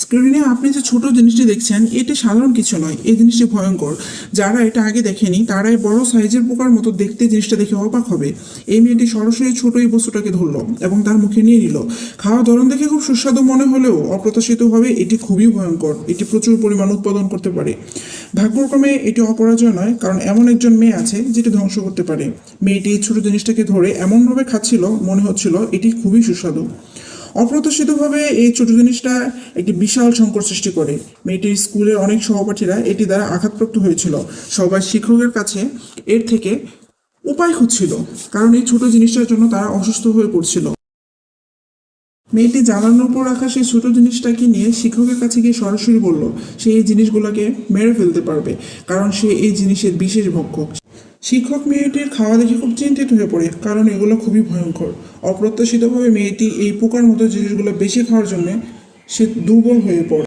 স্ক্রিনে আপনি যে ছোট জিনিসটি দেখছেন এটি সাধারণ কিছু নয়, এই জিনিসটি ভয়ঙ্কর। যারা এটা আগে দেখেনি তারাই বড় সাইজের পোকার মতো দেখতে জিনিসটা দেখে অবাক হবে। এই মেয়েটি সরাসরি ছোট এই বস্তুটাকে ধরলো এবং তার মুখে নিয়ে নিল। খাওয়ার ধরন দেখে খুব সুস্বাদু মনে হলেও অপ্রত্যাশিতভাবে এটি খুবই ভয়ঙ্কর। এটি প্রচুর পরিমাণ উৎপাদন করতে পারে। ভাগ্যক্রমে এটি অপরাজয় নয়, কারণ এমন একজন মেয়ে আছে যেটি ধ্বংস করতে পারে। মেয়েটি এই ছোট জিনিসটাকে ধরে এমনভাবে খাচ্ছিল মনে হচ্ছিল এটি খুবই সুস্বাদু। অপ্রত্যাশিতভাবে এই ছোট জিনিসটা একটি বিশাল সংকট সৃষ্টি করে। মেয়েটির স্কুলের অনেক সহপাঠীরা এটি দ্বারা আঘাতপ্রাপ্ত হয়েছিল। সবাই শিক্ষকের কাছে এর থেকে উপায় খুঁজছিল, কারণ এই ছোট জিনিসটার জন্য তারা অসুস্থ হয়ে পড়ছিল। মেয়েটি জানালার উপর রাখা সেই ছোট জিনিসটাকে নিয়ে শিক্ষকের কাছে গিয়ে সরাসরি বলল সে এই জিনিসগুলোকে মেরে ফেলতে পারবে, কারণ সে এই জিনিসের বিশেষ ভক্ষক। শিক্ষক মেয়েটির খাওয়া দেখে খুব চিন্তিত হয়ে পড়ে, কারণ এগুলো খুবই ভয়ঙ্কর। অপ্রত্যাশিতভাবে মেয়েটি এই পোকার মতো জিনিসগুলো বেশি খাওয়ার জন্য সে দুর্বল হয়ে পড়ে।